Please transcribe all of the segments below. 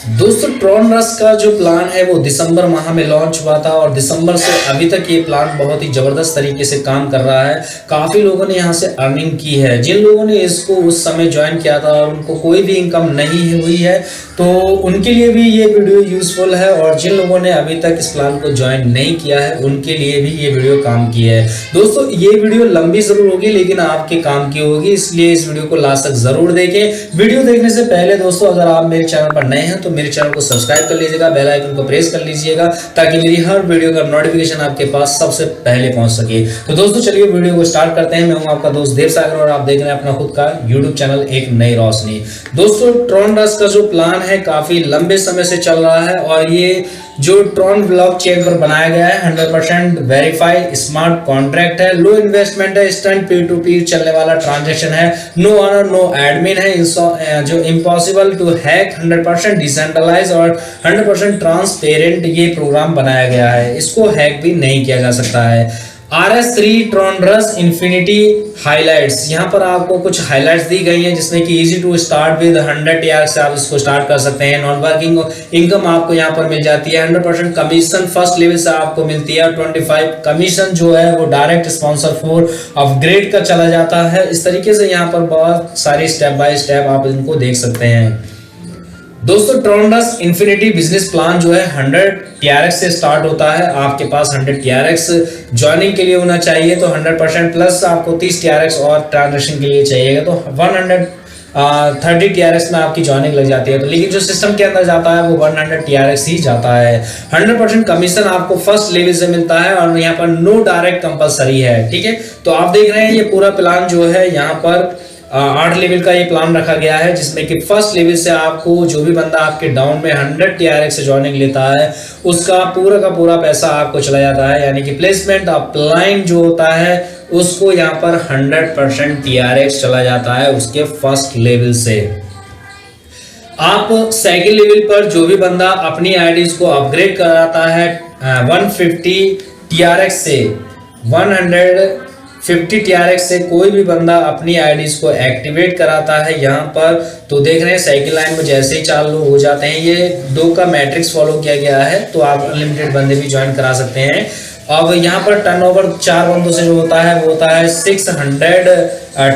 दोस्तों ट्रॉन रस का जो प्लान है वो दिसंबर माह में लॉन्च हुआ था और दिसंबर से अभी तक ये प्लान बहुत ही जबरदस्त तरीके से काम कर रहा है। काफी लोगों ने यहाँ से अर्निंग की है। जिन लोगों ने इसको उस समय ज्वाइन किया था और उनको कोई भी इनकम नहीं हुई है तो उनके लिए भी ये वीडियो यूजफुल है, और जिन लोगों ने अभी तक इस प्लान को ज्वाइन नहीं किया है उनके लिए भी ये वीडियो काम की है। दोस्तों ये वीडियो लंबी जरूर होगी लेकिन आपके काम की होगी, इसलिए इस वीडियो को लास्ट तक जरूर देखें। वीडियो देखने से पहले दोस्तों अगर आप मेरे चैनल पर नए हैं तो मेरे चैनल को सब्सक्राइब कर लीजिएगा, बेल आइकन को प्रेस कर लीजिएगा ताकि मेरी हर वीडियो का नोटिफिकेशन आपके पास सबसे पहले पहुंच सके। तो दोस्तों चलिए वीडियो को स्टार्ट करते हैं। मैं हूं आपका दोस्त देव सागर और आप देख रहे हैं अपना खुद का यूट्यूब चैनल एक नई रोशनी। दोस्तों ट्रॉन रस का जो प्लान है काफी लंबे समय से चल रहा है और ये जो ट्रॉन ब्लॉकचेन पर बनाया गया है 100% वेरीफाइड स्मार्ट कॉन्ट्रैक्ट है, लो इन्वेस्टमेंट है, इंस्टेंट पीयर टू पीयर चलने वाला ट्रांजैक्शन है, नो ऑनर नो एडमिन है, जो इम्पॉसिबल टू हैक, 100% डिसेंट्रलाइज और 100% ट्रांसपेरेंट ये प्रोग्राम बनाया गया है। इसको हैक भी नहीं किया जा सकता है। RS3 ट्रॉन रस इन्फिनिटी हाइलाइट्स, यहाँ पर आपको कुछ हाइलाइट्स दी गई हैं जिसमें कि easy to start with 100 TR से आप इसको स्टार्ट कर सकते हैं। नॉन वर्किंग इनकम आपको यहाँ पर मिल जाती है, 100% कमीशन फर्स्ट लेवल से आपको मिलती है, 25 कमीशन जो है वो डायरेक्ट स्पॉन्सर फॉर अपग्रेड का चला जाता है। इस तरीके से यहाँ पर बहुत सारी स्टेप बाय स्टेप आप इनको देख सकते हैं। दोस्तों ट्रॉन रस इन्फिनिटी बिजनेस प्लान जो है 100 TRX से स्टार्ट होता है। आपके पास 100 TRX ज्वाइनिंग के लिए होना चाहिए तो 100% प्लस आपको 30 TRX और ट्रांजेक्शन के लिए चाहिएगा तो 130 TRX में आपकी ज्वाइनिंग लग जाती है। तो लेकिन जो सिस्टम के अंदर जाता है वो 100 TRX ही जाता है। 100% कमीशन आपको फर्स्ट लेवल से मिलता है और यहाँ पर नो डायरेक्ट कंपलसरी है। ठीक है, तो आप देख रहे हैं ये पूरा प्लान जो है यहाँ पर 8 लेवल का ये प्लान रखा गया है जिसमें कि फर्स्ट लेवल से आपको जो भी बंदा आपके डाउन में 100 TRX से ज्वाइनिंग लेता है उसका पूरा का पूरा पैसा आपको चला जाता है, यानी कि प्लेसमेंट अपलाइन जो होता है उसको यहाँ पर 100% TRX चला जाता है उसके फर्स्ट लेवल से। आप सेकंड लेवल पर जो भी बंदा अपनी आईडीज को अपग्रेड कराता है 150 TRX से 150 TRX से कोई भी बंदा अपनी आईडीज को एक्टिवेट कराता है यहाँ पर, तो देख रहे हैं साइकिल लाइन में जैसे ही चालू हो जाते हैं ये 2 का मैट्रिक्स फॉलो किया गया है तो आप अनलिमिटेड बंदे भी ज्वाइन करा सकते हैं। अब यहाँ पर टर्नओवर 4 बंदों से जो होता है वो होता है 600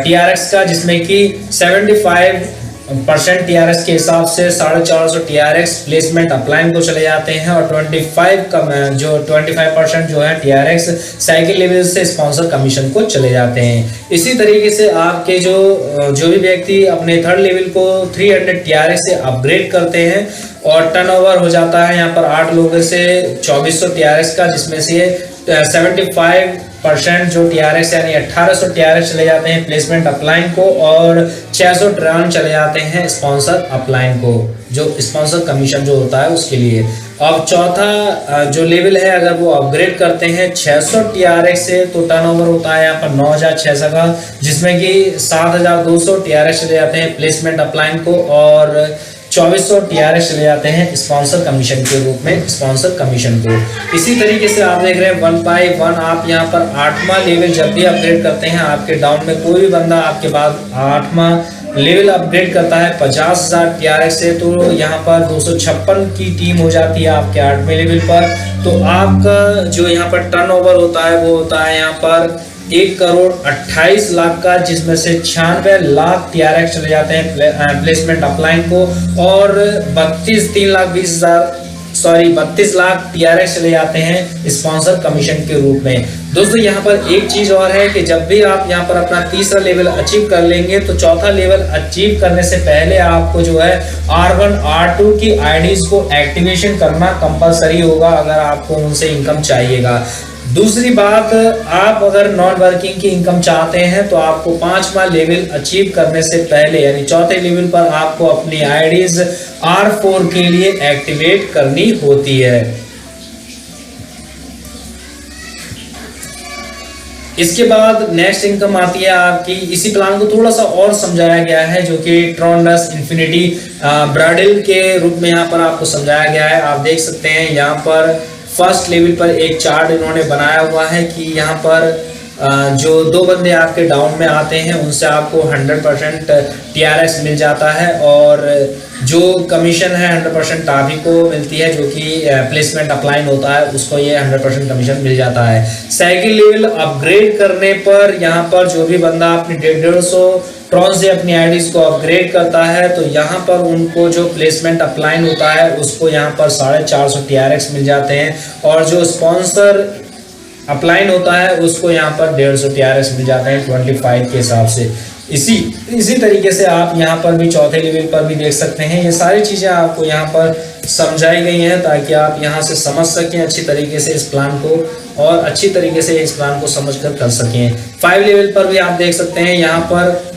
TRX का, जिसमें कि 75% TRX के हिसाब से 450 TRX प्लेसमेंट अपलाइन को चले जाते हैं और 25% जो है TRX साइकिल लेवल से स्पॉन्सर कमीशन को चले जाते हैं। इसी तरीके से आपके जो भी व्यक्ति अपने थर्ड लेवल को 300 TRX से अपग्रेड करते हैं और टर्नओवर हो जाता है यहाँ पर 8 लोगों से 2400 TRX का, जिसमें से 75% जो TRX यानी 1800 TRX चले जाते हैं प्लेसमेंट अपलाइन को और 600 ट्रांस चले जाते हैं स्पॉन्सर अपलाइन को, जो स्पॉन्सर कमीशन जो होता है उसके लिए। अब चौथा जो लेवल है अगर वो अपग्रेड करते हैं 600 TRX से तो टर्नओवर होता है यहाँ पर 9600 का, जिसमें कि 7200 TRX चले जाते हैं प्लेसमेंट अपलाइन को और 2400 TRX चले जाते हैं स्पॉन्सर कमीशन के रूप में स्पॉन्सर कमीशन को। इसी तरीके से आप देख रहे हैं 1 by 1 आप यहाँ पर 8वां लेवल जब भी अपग्रेड करते हैं आपके डाउन में कोई भी बंदा आपके बाद 8वां लेवल अपग्रेड करता है 50,000 TRX से तो यहाँ पर 256 की टीम हो जाती है आपके 8वें लेवल पर। तो आपका जो यहाँ पर टर्नओवर होता है वो होता है यहाँ पर 1,28,00,000 का, जिसमें से 96 लाख TRX चले जाते हैं प्लेसमेंट अपलाइन को और 32 लाख TRX चले जाते हैं स्पॉन्सर कमीशन के रूप में। दोस्तों यहाँ पर एक चीज और है कि जब भी आप यहाँ पर अपना तीसरा लेवल अचीव कर लेंगे तो चौथा लेवल अचीव करने से पहले आपको जो है R1 R2 की आईडीज को एक्टिवेशन करना कंपलसरी होगा अगर आपको उनसे इनकम चाहिएगा। दूसरी बात, आप अगर नॉन वर्किंग की इनकम चाहते हैं तो आपको 5वां लेवल अचीव करने से पहले यानी चौथे लेवल पर आपको अपनी आईडीज R4 के लिए एक्टिवेट करनी होती है। इसके बाद नेक्स्ट इनकम आती है आपकी, इसी प्लान को थोड़ा सा और समझाया गया है जो कि ट्रॉन रस इन्फिनिटी ब्राडिल के रूप में यहाँ पर आपको समझाया गया है। आप देख सकते हैं यहाँ पर फर्स्ट लेवल पर एक चार्ट इन्होंने बनाया हुआ है कि यहाँ पर जो 2 बंदे आपके डाउन में आते हैं उनसे आपको 100% TRX मिल जाता है, और जो कमीशन है 100% आप ही को मिलती है, जो कि प्लेसमेंट अपलाइन होता है उसको ये 100% कमीशन मिल जाता है। साइकिल लेवल अपग्रेड करने पर यहाँ पर जो भी बंदा अपनी 150 ट्रॉन से अपनी आईडीज को अपग्रेड करता है तो यहाँ पर उनको जो प्लेसमेंट अपलाइन होता है उसको यहाँ पर 450 TRX मिल जाते हैं, और जो स्पॉन्सर अपलाइन होता है उसको यहाँ पर 150 TRX मिल जाते हैं 25 के हिसाब से। इसी तरीके से आप यहाँ पर भी चौथे लेवल पर भी देख सकते हैं। ये सारी चीज़ें आपको यहाँ पर समझाई गई हैं ताकि आप यहाँ से समझ सकें अच्छी तरीके से इस प्लान को, और अच्छी तरीके से इस प्लान को समझ कर सकें। 5 लेवल पर भी आप देख सकते हैं, यहाँ पर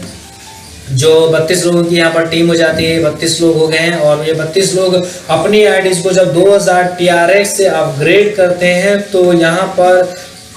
जो 32 लोगों की यहाँ पर टीम हो जाती है, 32 लोग हो गए हैं, और ये 32 लोग अपनी आईडीज को जब 2000 TRX से अपग्रेड करते हैं तो यहाँ पर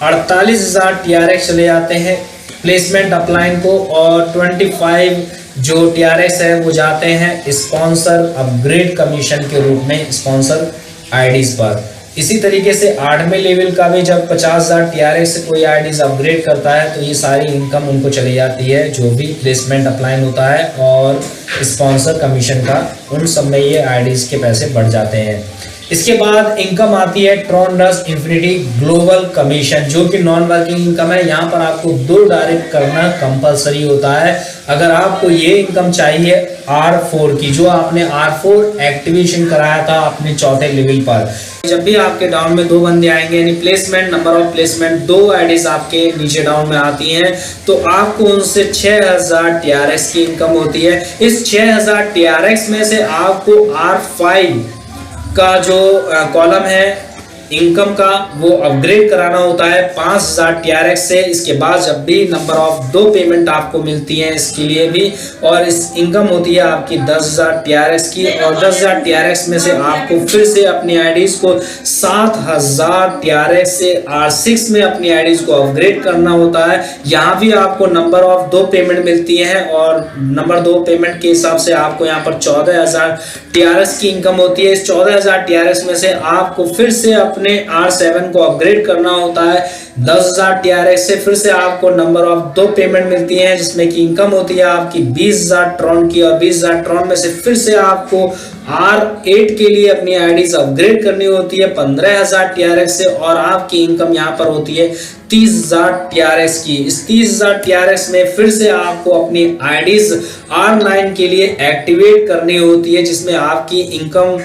48,000 TRX चले जाते हैं प्लेसमेंट अपलाइन को, और 25 जो TRX है वो जाते हैं स्पॉन्सर अपग्रेड कमीशन के रूप में स्पॉन्सर आईडीज पर। इसी तरीके से 8वें लेवल का भी जब 50,000 TRX से कोई आईडीज अपग्रेड करता है तो ये सारी इनकम उनको चली जाती है, जो भी प्लेसमेंट अपलाइन होता है और स्पॉन्सर कमीशन का, उन सब में ये आईडीज के पैसे बढ़ जाते हैं। इसके बाद इनकम आती है Tron rush infinity global commission, जो कि नॉन वर्किंग इनकम है। यहाँ पर आपको 2 डायरेक्ट करना कंपलसरी होता है। अगर आपको ये इनकम चाहिए R4 की, जो आपने R4 एक्टिवेशन कराया था अपने चौथे लेवल पर, जब भी आपके डाउन में 2 बंदे आएंगे, यानी placement number of placement 2 IDs आपके नीचे डाउन में आती हैं, तो आपको उनसे 6000 TRX की इनकम होती है। इस 6000 TRX में से आपको R5 का जो कॉलम है इनकम का वो अपग्रेड कराना होता है 5000 TRX से। इसके बाद जब भी नंबर ऑफ 2 पेमेंट आपको मिलती है इसके लिए भी, और इस इनकम होती है आपकी 10,000 TRX की, और 10,000 TRX में से आपको फिर से अपनी आईडीज को 7,000 TRX से R6 में अपनी आईडीज को अपग्रेड करना होता है। यहाँ भी आपको नंबर ऑफ 2 पेमेंट मिलती है, और नंबर 2 पेमेंट के हिसाब से आपको यहाँ पर 14,000 TRX की इनकम होती है। इस 14,000 TRX में से आपको फिर से अपने R7 को अपग्रेड करना होता है 10,000 TRX से। फिर से आपको नंबर ऑफ 2 पेमेंट मिलती हैं, जिसमें की इनकम होती है आपकी 20,000 ट्रॉन की, और 20,000 ट्रॉन में से फिर से आपको R8 के लिए अपनी आईडीज अपग्रेड करनी होती है 15,000 TRX से, और आपकी इनकम यहाँ पर होती है 30,000 TRX की। इस 30,000 TRX में फिर से आपको अपनी आईडीज R9 के लिए एक्टिवेट करनी होती है, जिसमें आपकी इनकम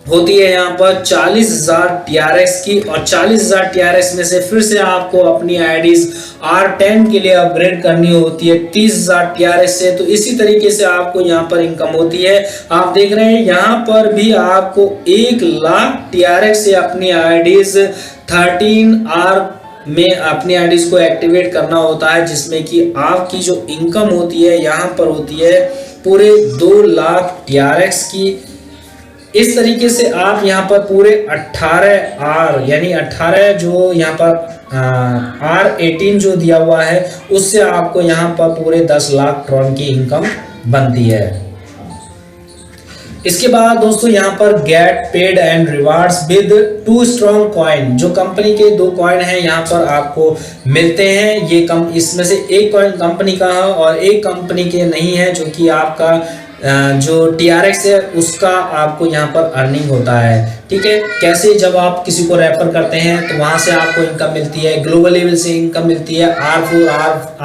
होती है यहाँ पर 40,000 TRX की, और 40,000 TRX में से फिर से आपको अपनी आईडीज R10 के लिए अपग्रेड करनी होती है 30,000 TRX से। तो इसी तरीके से आपको यहाँ पर इनकम होती है। आप देख रहे हैं यहाँ पर भी आपको 1,00,000 TRX से अपनी आईडीज 13R में अपनी आईडीज को एक्टिवेट करना होता है, जिसमें कि आपकी जो इनकम होती है यहाँ पर होती है पूरे 2,00,000 TRX की। इस तरीके से आप यहाँ पर पूरे 18R यानी 18 जो यहाँ पर R18 जो दिया हुआ है उससे आपको यहाँ पर पूरे 10 लाख ट्रॉन की इनकम बनती है। इसके बाद दोस्तों यहाँ पर get paid and rewards with 2 strong coin, जो कंपनी के 2 कॉइन हैं यहाँ पर आपको मिलते हैं। ये इसमें से एक कॉइन कंपनी का है और एक कंपनी के नहीं है, जो कि आपका जो TRX है उसका आपको यहाँ पर अर्निंग होता है। ठीक है, कैसे, जब आप किसी को रेफर करते हैं तो वहां से आपको इनकम मिलती है, ग्लोबल लेवल से इनकम मिलती है, R4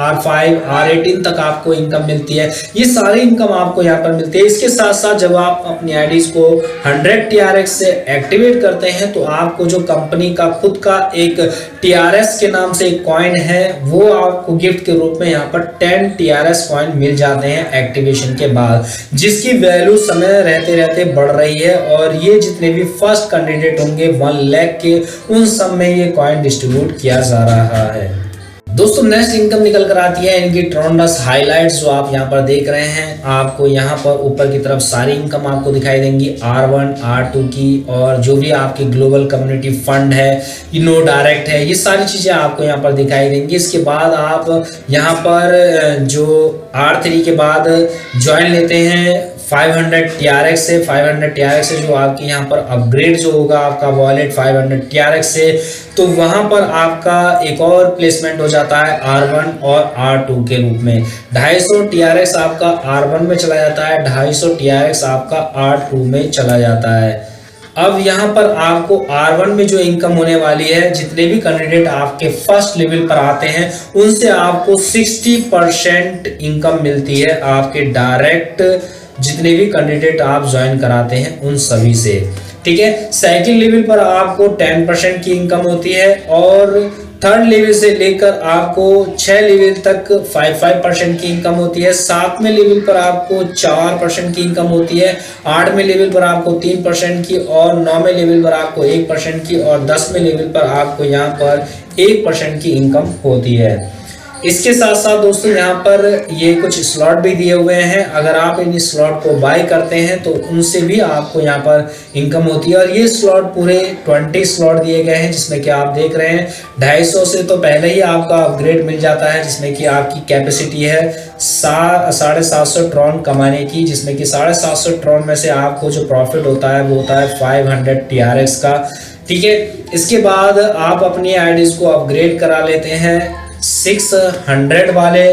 R5 R18 तक आपको इनकम मिलती है। ये सारी इनकम आपको यहाँ पर मिलती है। इसके साथ साथ जब आप अपनी आईडीज को 100 TRX से एक्टिवेट करते हैं तो आपको जो कंपनी का खुद का एक TRX के नाम से एक कॉइन है वो आपको गिफ्ट के रूप में यहाँ पर 10 TRX कॉइन मिल जाते हैं एक्टिवेशन के बाद, जिसकी वैल्यू समय रहते रहते बढ़ रही है। और ये जितने भी फर्स्ट कैंडिडेट होंगे 1 लाख के, उन सब में ये कॉइन डिस्ट्रीब्यूट किया जा रहा है। दोस्तों नेक्स्ट इनकम निकल कर आती है इनकी ट्रॉन रश हाइलाइट्स, जो आप यहाँ पर देख रहे हैं। आपको यहाँ पर ऊपर की तरफ सारी इनकम आपको दिखाई देंगी R1 R2 की, और जो भी आपकी ग्लोबल कम्युनिटी फंड है, नो डायरेक्ट है, ये सारी चीजें आपको यहाँ पर दिखाई देंगी। इसके बाद आप यहाँ पर जो R3 के बाद ज्वाइन लेते हैं 500 TRX से 500 TRX से जो आपकी यहाँ पर अपग्रेड जो होगा आपका वॉलेट 500 TRX से, तो वहाँ पर आपका एक और प्लेसमेंट हो जाता है R1 और R2 के रूप में। 250 TRX आपका R1 में चला जाता है, 250 TRX आपका R2 में चला जाता है। अब यहाँ पर आपको R1 में जो इनकम होने वाली है, जितने भी कैंडिडेट आपके फर्स्ट लेवल पर आते हैं उनसे आपको 60% इनकम मिलती है आपके डायरेक्ट, जितने भी कैंडिडेट आप ज्वाइन कराते हैं उन सभी से, ठीक है। सेकंड लेवल पर आपको 10% की इनकम होती है और थर्ड लेवल से लेकर आपको 6 लेवल तक 5% की इनकम होती है। 7वें लेवल पर आपको 4% की इनकम होती है, 8वें लेवल पर आपको 3% की और 9वें लेवल पर आपको 1% की और 10वें लेवल पर आपको यहाँ पर 1% की इनकम होती है। इसके साथ साथ दोस्तों यहाँ पर ये कुछ स्लॉट भी दिए हुए हैं, अगर आप इन स्लॉट को बाय करते हैं तो उनसे भी आपको यहाँ पर इनकम होती है। और ये स्लॉट पूरे 20 स्लॉट दिए गए हैं, जिसमें कि आप देख रहे हैं 250 से तो पहले ही आपका अपग्रेड मिल जाता है, जिसमें कि आपकी कैपेसिटी है 750 ट्रॉन कमाने की, जिसमें कि 750 ट्रॉन में से आपको जो प्रॉफिट होता है वो होता है 500 TRX का, ठीक है। इसके बाद आप अपनी आईडीज को अपग्रेड करा लेते हैं 600 वाले,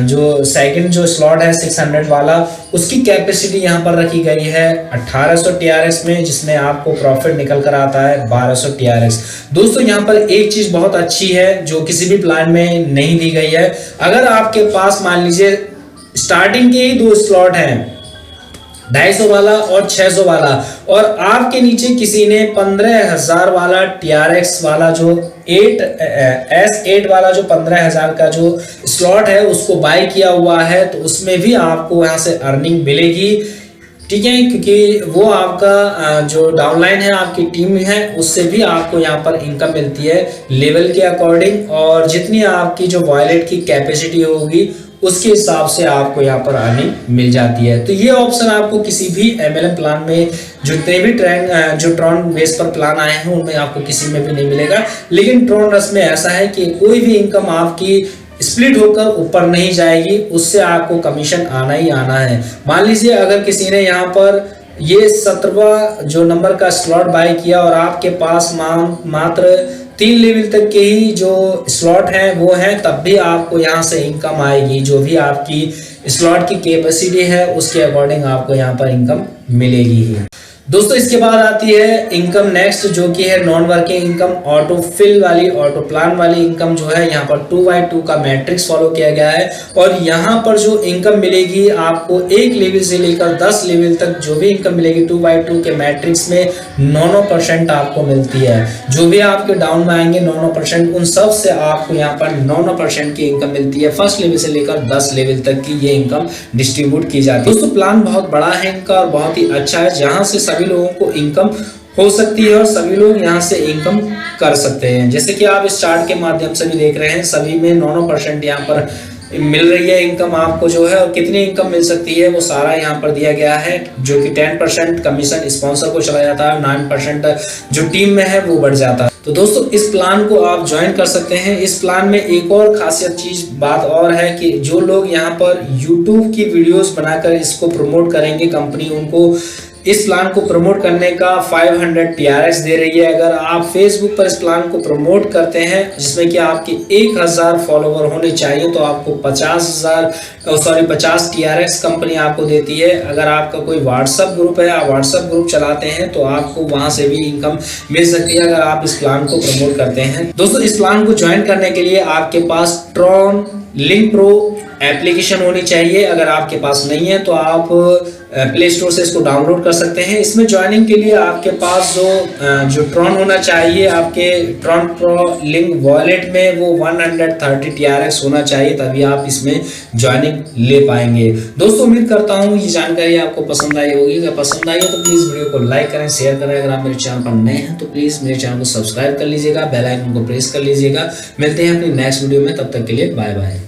जो सेकंड जो स्लॉट है 600 वाला, उसकी कैपेसिटी यहाँ पर रखी गई है 1800 TRX में, जिसमें आपको प्रॉफिट निकल कर आता है 1200 TRX। दोस्तों यहाँ पर एक चीज बहुत अच्छी है जो किसी भी प्लान में नहीं दी गई है, अगर आपके पास मान लीजिए स्टार्टिंग के ही 2 स्लॉट हैं, 250 वाला और 600 वाला, और आपके नीचे किसी ने 15,000 वाला TRX वाला जो S8 वाला जो 15,000 का जो स्लॉट है उसको बाय किया हुआ है, तो उसमें भी आपको यहाँ से अर्निंग मिलेगी, ठीक है। क्योंकि वो आपका जो डाउनलाइन है आपकी टीम है उससे भी आपको यहाँ पर इनकम मिलती है लेवल के अकॉर्डिंग, और जितनी आपकी जो वॉलेट की कैपेसिटी होगी उसके हिसाब से आपको यहाँ पर अर्निंग मिल जाती है। तो ये ऑप्शन आपको किसी भी MLM प्लान में, जितने भी जो ट्रॉन बेस पर प्लान आए हैं उनमें आपको किसी में भी नहीं मिलेगा। लेकिन ट्रॉन रस में ऐसा है कि कोई भी इनकम आपकी स्प्लिट होकर ऊपर नहीं जाएगी, उससे आपको कमीशन आना ही आना है। मान लीजिए अगर किसी ने यहाँ पर ये 17वां जो नंबर का स्लॉट बाय किया और आपके पास मात्र 3 लेवल तक के ही जो स्लॉट हैं वो हैं, तब भी आपको यहाँ से इनकम आएगी, जो भी आपकी स्लॉट की कैपेसिटी है उसके अकॉर्डिंग आपको यहाँ पर इनकम मिलेगी ही। दोस्तों इसके बाद आती है इनकम नेक्स्ट, जो कि है non working income, auto fill वाली, ऑटो प्लान वाली इनकम जो है यहाँ पर 2x2 का मैट्रिक्स फॉलो किया गया है। और यहाँ पर जो इनकम मिलेगी आपको 1 लेवल से लेकर 10 लेवल तक जो भी इनकम मिलेगी 2x2 के मैट्रिक्स में 9% आपको मिलती है। जो भी आपके डाउन में आएंगे 9%, उन सब से आपको यहाँ पर 9% की इनकम मिलती है। फर्स्ट लेवल से लेकर 10 लेवल तक की ये इनकम डिस्ट्रीब्यूट की जाती है। दोस्तों प्लान बहुत बड़ा है इनका और बहुत ही अच्छा है, जहाँ से सभी लोगों को इनकम हो सकती है और सभी लोग यहाँ से इनकम कर सकते हैं। जैसे कि आप इस चार्ट के माध्यम से भी देख रहे हैं, सभी में 9% यहाँ पर मिल रही है इनकम आपको जो है, और कितनी इनकम मिल सकती है वो सारा यहाँ पर दिया गया है, जो कि 10% कमीशन स्पॉन्सर को चला जाता है, 9% जो टीम में है वो बढ़ जाता है। तो दोस्तों इस प्लान को आप ज्वाइन कर सकते हैं। इस प्लान में एक और खासियत चीज बात और है कि जो लोग यहाँ पर YouTube की वीडियोस बनाकर इसको प्रमोट करेंगे, कंपनी उनको इस प्लान को प्रमोट करने का 500 TRX दे रही है। अगर आप फेसबुक पर इस प्लान को प्रमोट करते हैं, जिसमें कि आपके 1000 फॉलोवर होने चाहिए, तो आपको 50 TRX कंपनी आपको देती है। अगर आपका कोई व्हाट्सएप ग्रुप है, आप व्हाट्सएप ग्रुप चलाते हैं, तो आपको वहां से भी इनकम मिल सकती है अगर आप इस प्लान को प्रमोट करते हैं। दोस्तों इस प्लान को ज्वाइन करने के लिए आपके पास ट्रॉन लिंक प्रो एप्लीकेशन होनी चाहिए। अगर आपके पास नहीं है तो आप प्ले स्टोर से इसको डाउनलोड कर सकते हैं। इसमें ज्वाइनिंग के लिए आपके पास जो ट्रॉन होना चाहिए, आपके ट्रॉन प्रो लिंक वॉलेट में वो 130 TRX होना चाहिए, तभी आप इसमें ज्वाइनिंग ले पाएंगे। दोस्तों उम्मीद करता हूँ ये जानकारी आपको पसंद आई होगी। अगर पसंद आई हो तो प्लीज़ वीडियो को लाइक करें, शेयर करें। अगर आप मेरे चैनल पर नए हैं तो प्लीज़ मेरे चैनल को सब्सक्राइब कर लीजिएगा, बेल आइकन को प्रेस कर लीजिएगा। मिलते हैं अपनी नेक्स्ट वीडियो में, तब तक के लिए बाय बाय।